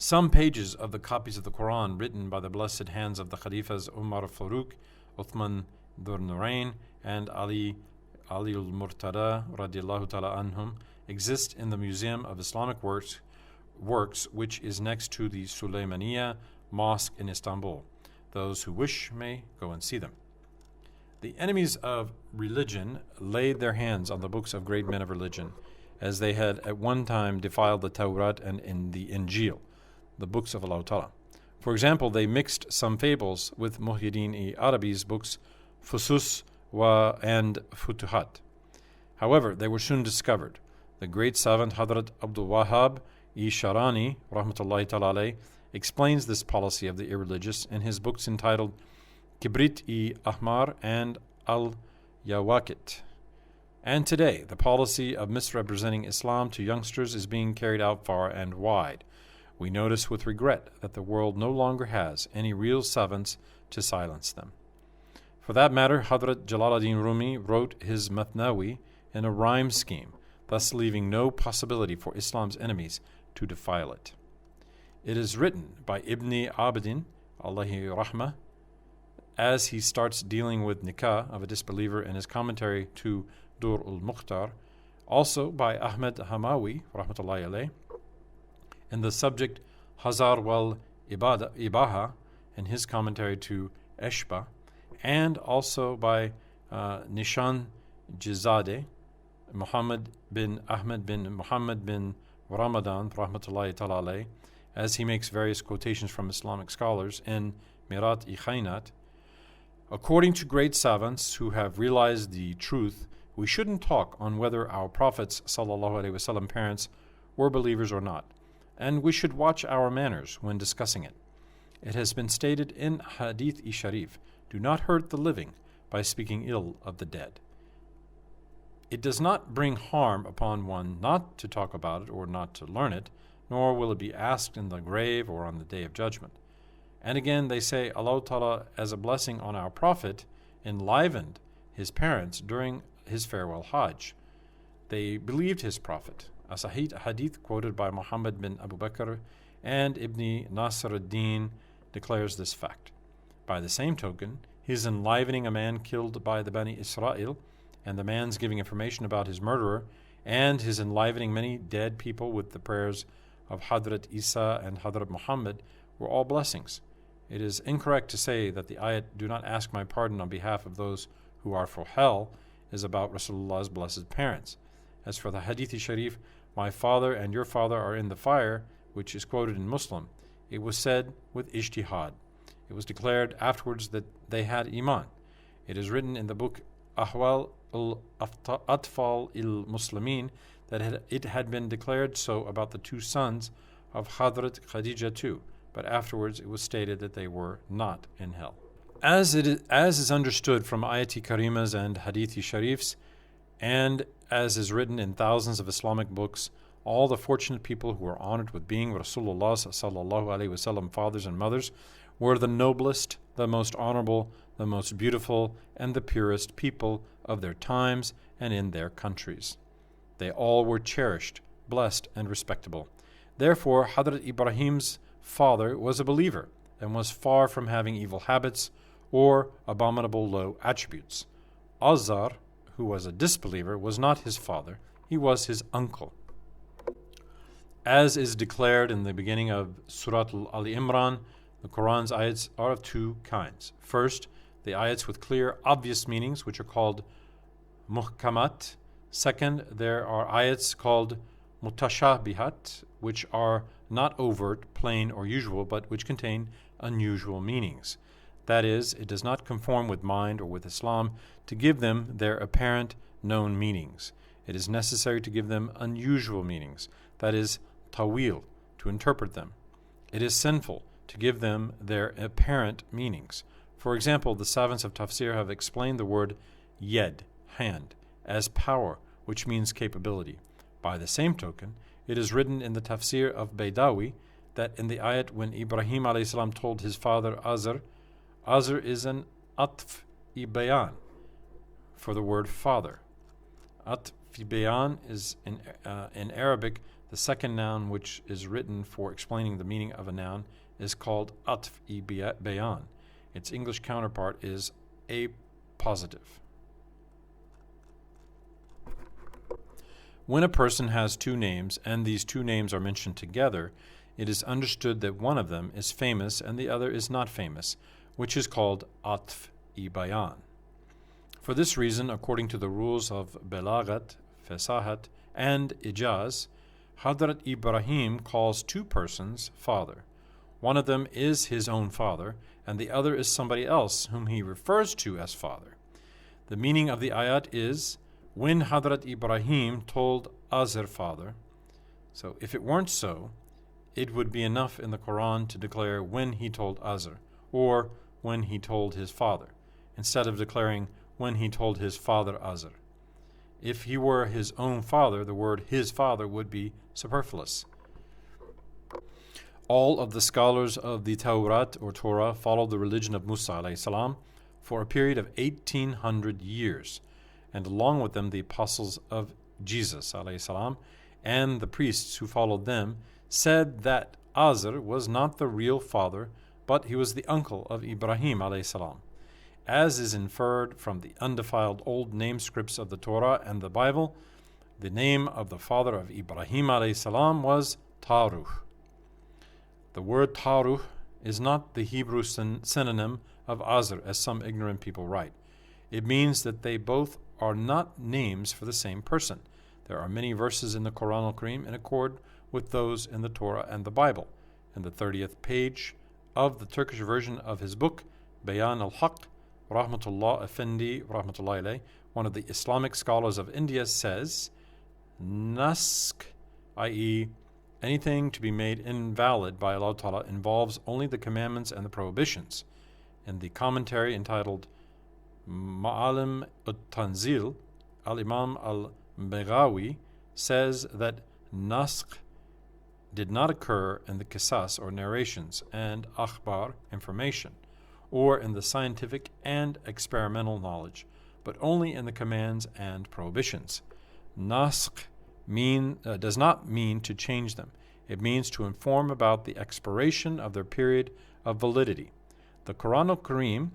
Some pages of the copies of the Quran written by the blessed hands of the Khalifas Umar Farouk, Uthman Dhur-Nurayn, and Ali al-Murtada radiallahu ta'ala anhum exist in the Museum of Islamic Works, which is next to the Sulaymaniya Mosque in Istanbul. Those who wish may go and see them. The enemies of religion laid their hands on the books of great men of religion, as they had at one time defiled the Tawrat and in the Injil, the books of Allah Ta'ala. For example, they mixed some fables with Muhyiddin-i-Arabi's books Fusus and Futuhat. However, they were soon discovered. The great savant Hadrat Abdul Wahhab-i Sharani, rahmatullahi ta'ala alayh, explains this policy of the irreligious in his books entitled Kibrit-i Ahmar and Al-Yawakit. And today, the policy of misrepresenting Islam to youngsters is being carried out far and wide. We notice with regret that the world no longer has any real savants to silence them. For that matter, Hadrat Jalaluddin Rumi wrote his Mathnawi in a rhyme scheme, thus leaving no possibility for Islam's enemies to defile it. It is written by Ibn Abidin, Allahi Rahmah, as he starts dealing with nikah of a disbeliever in his commentary to Dur al-Mukhtar, also by Ahmed Hamawi, rahmatullahi alayh, and the subject Hazar wal Ibaha in his commentary to Eshba, and also by Nishan Jizadeh, Muhammad bin Ahmed bin Muhammad bin Ramadan, rahmatullahi ta'ala alayh, as he makes various quotations from Islamic scholars in Mirat-i-Khainat. According to great savants who have realized the truth, we shouldn't talk on whether our Prophet's sallallahu alaihi wasallam parents were believers or not, and we should watch our manners when discussing it. It has been stated in Hadith-i-Sharif, do not hurt the living by speaking ill of the dead. It does not bring harm upon one not to talk about it or not to learn it, nor will it be asked in the grave or on the day of judgment. And again, they say Allah Ta'ala, as a blessing on our Prophet, enlivened his parents during his farewell Hajj. They believed his Prophet. A Sahih hadith quoted by Muhammad bin Abu Bakr and Ibn Nasr ad-Din declares this fact. By the same token, his enlivening a man killed by the Bani Israel, and the man's giving information about his murderer, and his enlivening many dead people with the prayers of Hadrat Isa and Hadrat Muhammad were all blessings. It is incorrect to say that the ayat, do not ask my pardon on behalf of those who are for hell, is about Rasulullah's blessed parents. As for the Hadith Sharif, my father and your father are in the fire, which is quoted in Muslim, it was said with ijtihad. It was declared afterwards that they had iman. It is written in the book Ahwal al-Atfal il-Muslimin that it had been declared so about the two sons of Hadrat Khadija too, but afterwards it was stated that they were not in hell. As is understood from Ayati Karimas and Hadithi Sharifs, and as is written in thousands of Islamic books, all the fortunate people who were honored with being Rasulullah sallallahu alaihi wasallam fathers and mothers were the noblest, the most honorable, the most beautiful, and the purest people of their times and in their countries. They all were cherished, blessed, and respectable. Therefore, Hadrat Ibrahim's father was a believer and was far from having evil habits or abominable low attributes. Azar, who was a disbeliever, was not his father, he was his uncle. As is declared in the beginning of Surat Al-Imran, the Quran's ayats are of two kinds. First, the ayats with clear, obvious meanings, which are called muhkamat. Second, there are ayats called mutashabihat, which are not overt, plain, or usual, but which contain unusual meanings. That is, it does not conform with mind or with Islam to give them their apparent known meanings. It is necessary to give them unusual meanings, that is, tawil, to interpret them. It is sinful to give them their apparent meanings. For example, the savants of tafsir have explained the word yed, hand, as power, which means capability. By the same token, it is written in the tafsir of Baydawi that in the ayat when Ibrahim a.s. told his father Azar, Azar is an atf-i-bayan for the word father. Atf fi bayan is in Arabic the second noun which is written for explaining the meaning of a noun is called atf-i bayan. Its English counterpart is a positive. When a person has two names and these two names are mentioned together, it is understood that one of them is famous and the other is not famous, which is called atf-i bayan. For this reason, according to the rules of Belagat, Fesahat, and Ijaz, Hadrat Ibrahim calls two persons father. One of them is his own father, and the other is somebody else whom he refers to as father. The meaning of the ayat is, when Hadrat Ibrahim told Azar father. So if it weren't so, it would be enough in the Quran to declare when he told Azar, or when he told his father, instead of declaring when he told his father Azar. If he were his own father, the word his father would be superfluous. All of the scholars of the Tawrat or Torah followed the religion of Musa alayhi salam for a period of 1800 years, and along with them the apostles of Jesus alayhi salam and the priests who followed them said that Azar was not the real father, but he was the uncle of Ibrahim alayhi salam. As is inferred from the undefiled old name scripts of the Torah and the Bible, the name of the father of Ibrahim alayhi salam was Taruh. The word Taruh is not the Hebrew synonym of Azar, as some ignorant people write. It means that they both are not names for the same person. There are many verses in the Quran al-Karim in accord with those in the Torah and the Bible. In the 30th page of the Turkish version of his book, Bayan al-Haq, Rahmatullah Effendi, Rahmatullah alayh, one of the Islamic scholars of India, says, Nask, i.e., anything to be made invalid by Allah Ta'ala involves only the commandments and the prohibitions. In the commentary entitled Ma'alim ut-Tanzil, Al-Imam al-Baghawi says that Nask did not occur in the qisas or narrations and akhbar, information, or in the scientific and experimental knowledge, but only in the commands and prohibitions. Naskh does not mean to change them. It means to inform about the expiration of their period of validity. The Quran al-Karim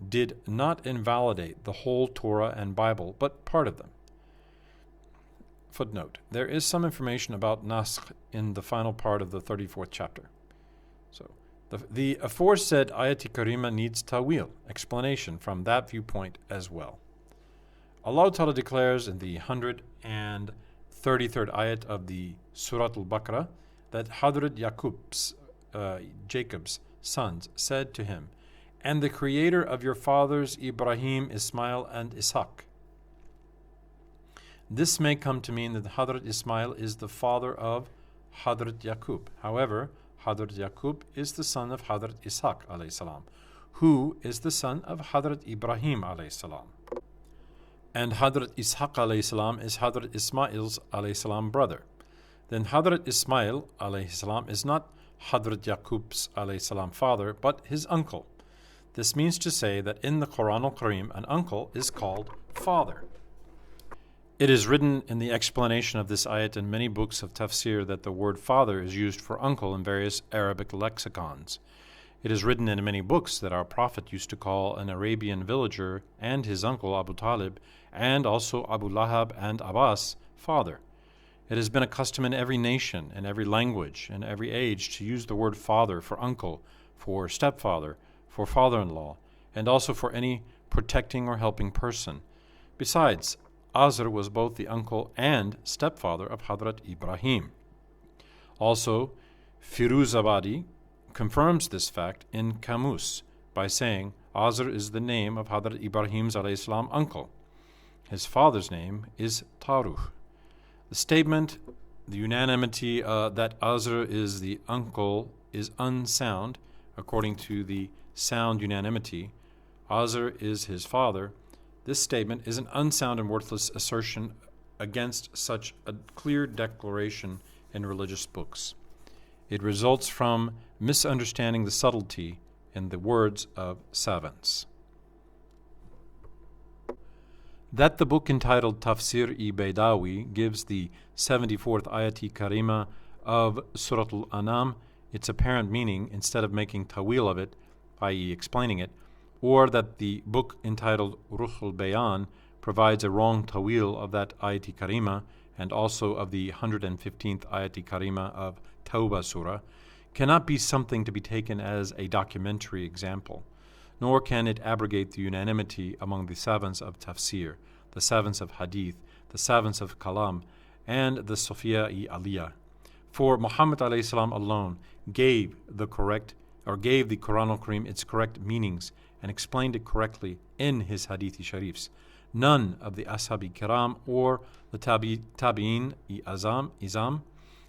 did not invalidate the whole Torah and Bible, but part of them. Footnote: there is some information about Naskh in the final part of the 34th chapter. So, the aforesaid ayat karima needs tawil, explanation from that viewpoint as well. Allah Ta'ala declares in the 133rd ayat of the Surat al-Baqarah that Hadrat Jacob's sons said to him, and the creator of your fathers Ibrahim, Ismail, and Ishaq. This may come to mean that Hadrat Ismail is the father of Hadrat Yaqub. However, Hadrat Yaqub is the son of Hadrat Ishaq alayhi salam, who is the son of Hadrat Ibrahim alayhi salam. And Hadrat Ishaq alayhi salam is Hadrat Ismail's alayhi salam brother. Then Hadrat Ismail alayhi salam is not Hadrat Yaqub's alayhi salam father, but his uncle. This means to say that in the Quran al-Karim, an uncle is called father. It is written in the explanation of this ayat in many books of tafsir that the word father is used for uncle in various Arabic lexicons. It is written in many books that our Prophet used to call an Arabian villager and his uncle Abu Talib, and also Abu Lahab and Abbas, father. It has been a custom in every nation, in every language, in every age to use the word father for uncle, for stepfather, for father-in-law, and also for any protecting or helping person. Besides, Azar was both the uncle and stepfather of Hadrat Ibrahim. Also, Firuzabadi confirms this fact in Kamus by saying Azar is the name of Hadrat Ibrahim's alayhi salam uncle. His father's name is Taruh. The statement, the unanimity that Azar is the uncle, is unsound. According to the sound unanimity, Azar is his father. This statement is an unsound and worthless assertion against such a clear declaration in religious books. It results from misunderstanding the subtlety in the words of savants. That the book entitled Tafsir-i Baydawi gives the 74th ayat-i karima of Surah Al-An'am its apparent meaning instead of making tawil of it, i.e. explaining it, or that the book entitled Ruh al-Bayan provides a wrong tawil of that ayat-i karima and also of the 115th ayat-i karima of Tawbah Surah, cannot be something to be taken as a documentary example, nor can it abrogate the unanimity among the savants of tafsir, the savants of hadith, the savants of kalam, and the Sophia-i Aliyah. For Muhammad alayhi salam alone gave the Quran al-Karim its correct meanings and explained it correctly in his hadith-i sharifs. None of the Ashab-i Kiram or the Tabi'in-i Izam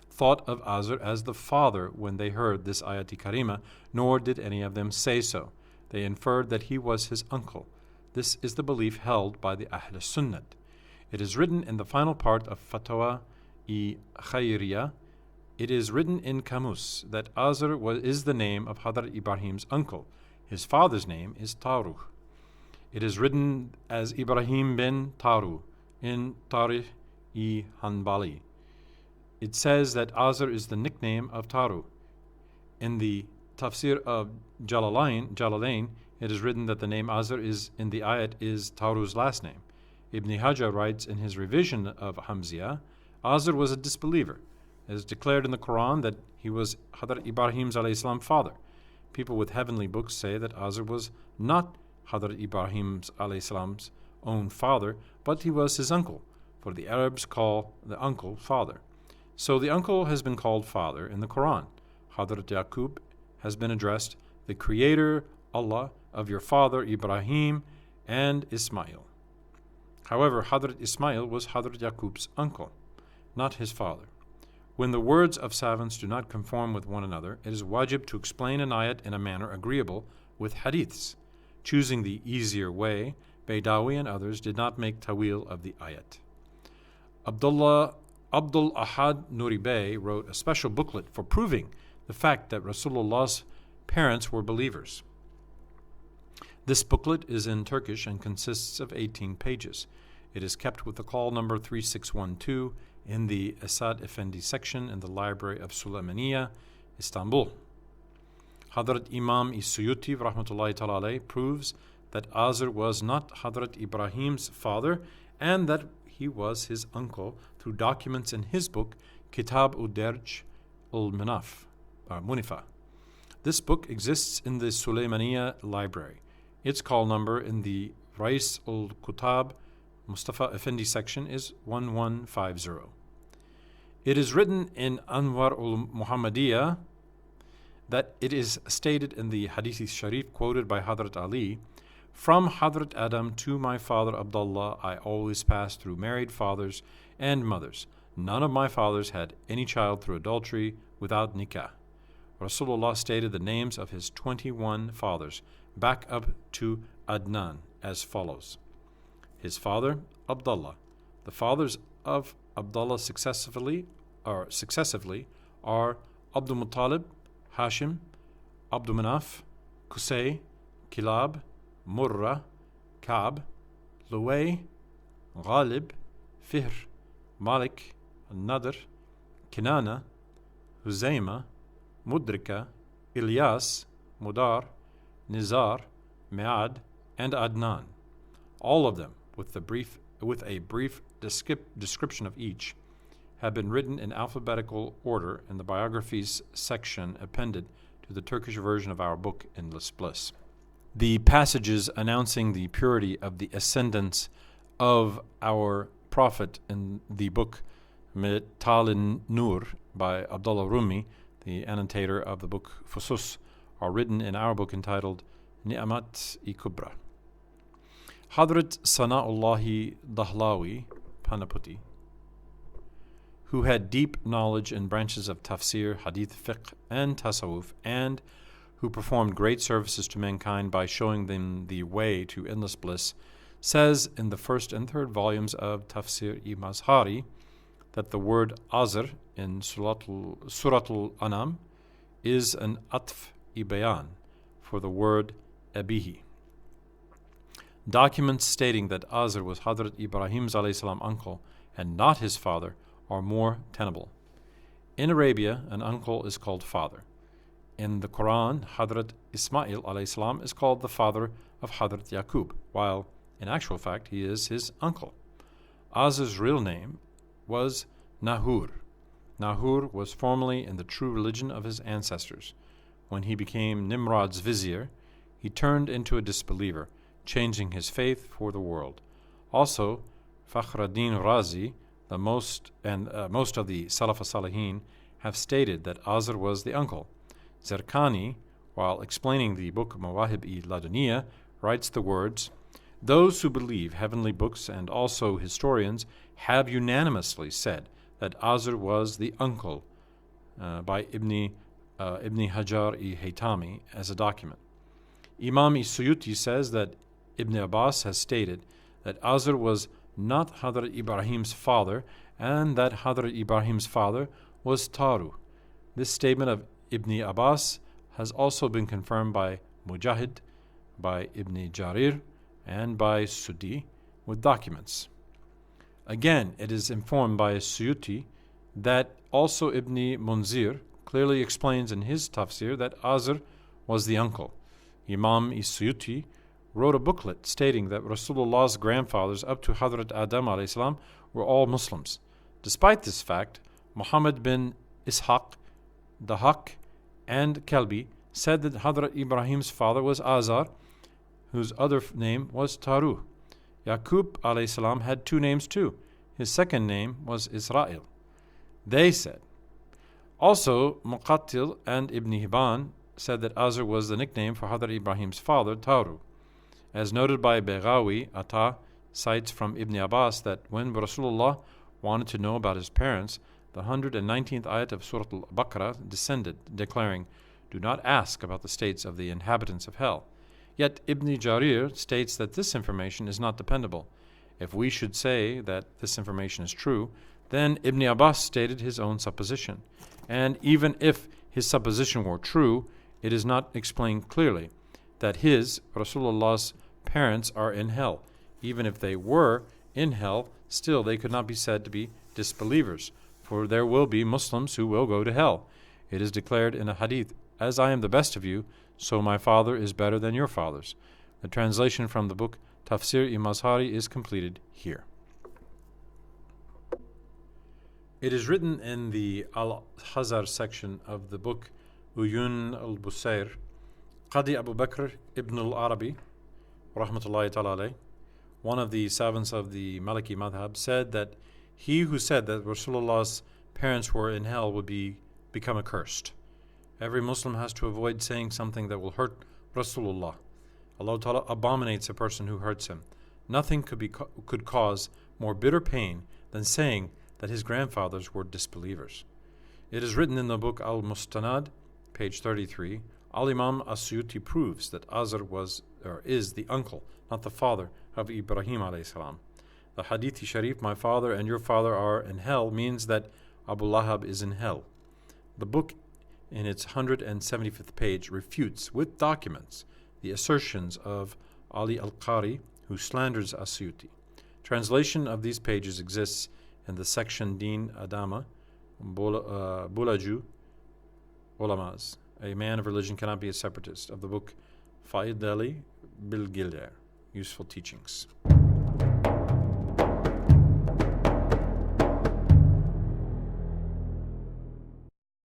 thought of Azr as the father when they heard this ayat-i karima, nor did any of them say so. They inferred that he was his uncle. This is the belief held by the Ahl Sunnat. It is written in the final part of Fatwa-i Khayriyah. It is written in Kamus that Azr is the name of Hadrat Ibrahim's uncle. His father's name is Taruh. It is written as Ibrahim bin Taruh in Tarikh-i Hanbali. It says that Azr is the nickname of Taruh. In the Tafsir of Jalalain, it is written that the name Azr in the ayat is Taruh's last name. Ibn Hajar writes in his revision of Hamziyah, Azr was a disbeliever. It is declared in the Quran that he was Hadrat Ibrahim's alayhi salam father. People with heavenly books say that Azr was not Hadrat Ibrahim's alayhi salam's own father, but he was his uncle, for the Arabs call the uncle father. So the uncle has been called father in the Quran. Hadrat Yaqub has been addressed, the creator, Allah, of your father Ibrahim and Ismail. However, Hadrat Ismail was Hadrat Yaqub's uncle, not his father. When the words of savants do not conform with one another, it is wajib to explain an ayat in a manner agreeable with hadiths. Choosing the easier way, Baydawi and others did not make tawil of the ayat. Abdul Ahad Nuri Bey wrote a special booklet for proving the fact that Rasulullah's parents were believers. This booklet is in Turkish and consists of 18 pages. It is kept with the call number 3612 in the Asad Effendi section in the Library of Sulaymaniya, Istanbul. Hadrat Imam Suyuti rahmatullahi ta'ala alayh proves that Azr was not Hadrat Ibrahim's father and that he was his uncle through documents in his book Kitab Uderj Munifa. This book exists in the Sulaymaniya library. Its call number in the Rais ul-Kutab Mustafa Effendi section is 1150. It is written in Anwar ul-Muhammadiyah that it is stated in the Hadith Sharif quoted by Hadrat Ali, from Hadrat Adam to my father Abdullah, I always passed through married fathers and mothers. None of my fathers had any child through adultery without nikah. Rasulullah stated the names of his 21 fathers, back up to Adnan, as follows. His father, Abdullah. The fathers of Abdullah successively are Abdul Muttalib, Hashim, Abdul Manaf, Qusay, Kilab, Murrah, Ka'b, Luway, Ghalib, Fihr, Malik, Nadr, Kinana, Huzaymah, Mudrika, Ilyas, Mudar, Nizar, Me'ad, and Adnan. All of them, with a brief description of each, have been written in alphabetical order in the biographies section appended to the Turkish version of our book Endless Bliss. The passages announcing the purity of the ascendants of our Prophet in the book Metal Nur by Abdullah Rumi, the annotator of the book Fusus, are written in our book entitled Ni'amat-i Kubra. Hadrat Sana'ullahi Dahlawi, Panaputi, who had deep knowledge in branches of tafsir, hadith, fiqh, and tasawwuf, and who performed great services to mankind by showing them the way to endless bliss, says in the first and third volumes of Tafsir-i Mazhari that the word Azr in Suratul Anam is an atf-i bayan for the word abihi. Documents stating that Azar was Hadrat Ibrahim's alayhi salam uncle and not his father are more tenable. In Arabia, an uncle is called father. In the Quran, Hadrat Ismail alayhi salam is called the father of Hadrat Yaqub, while in actual fact he is his uncle. Azar's real name was Nahur. Nahur was formerly in the true religion of his ancestors. When he became Nimrod's vizier, he turned into a disbeliever, changing his faith for the world. Also, Fakhruddin Razi, most of the Salaf Salihin, have stated that Azar was the uncle. Zarqani, while explaining the book Mawahib-i-Laduniya, writes the words, "Those who believe heavenly books and also historians have unanimously said that Azar was the uncle," by Ibn Hajar-i-Haytami as a document. Imam Suyuti says that Ibn Abbas has stated that Azar was not Hadrat Ibrahim's father and that Hadrat Ibrahim's father was Taru. This statement of Ibn Abbas has also been confirmed by Mujahid, by Ibn Jarir, and by Sudi with documents. Again, it is informed by Suyuti that also Ibn Munzir clearly explains in his tafsir that Azar was the uncle. Imam Suyuti wrote a booklet stating that Rasulullah's grandfathers up to Hadrat Adam alayhi salam were all Muslims. Despite this fact, Muhammad bin Ishaq, Dahak, and Kalbi said that Hadrat Ibrahim's father was Azar, whose other name was Taru. Yaqub alayhi salam had two names too. His second name was Israel. They said. Also, Muqattil and Ibn Hibban said that Azar was the nickname for Hadrat Ibrahim's father, Taru. As noted by Baghawi, Ata cites from Ibn Abbas that when Rasulullah wanted to know about his parents, the 119th ayat of Surah Al-Baqarah descended, declaring, "Do not ask about the states of the inhabitants of hell." Yet Ibn Jarir states that this information is not dependable. If we should say that this information is true, then Ibn Abbas stated his own supposition. And even if his supposition were true, it is not explained clearly that Rasulullah's parents are in hell. Even if they were in hell, still they could not be said to be disbelievers, for there will be Muslims who will go to hell. It is declared in a hadith, "As I am the best of you, so my father is better than your fathers." The translation from the book Tafsir-i-Mazhari is completed here. It is written in the Al-Hazar section of the book Uyun al-Busair, Qadi Abu Bakr ibn al-Arabi, rahmatullahi ta'ala alayh, one of the savants of the Maliki Madhab, said that he who said that Rasulullah's parents were in hell would become accursed. Every Muslim has to avoid saying something that will hurt Rasulullah. Allah Ta'ala abominates a person who hurts him. Nothing could cause more bitter pain than saying that his grandfathers were disbelievers. It is written in the book Al-Mustanad, page 33, Al-Imam As-Suyuti proves that Azar is the uncle, not the father of Ibrahim alayhi salam. The Hadith Sharif, "My father and your father are in hell," means that Abu Lahab is in hell. The book, in its 175th page, refutes with documents the assertions of Ali al-Qari, who slanders As-Suyuti. Translation of these pages exists in the section Din Adama, Bulaju Ulamas. A man of religion cannot be a separatist, of the book Faid Ali Bilgilder, Useful Teachings.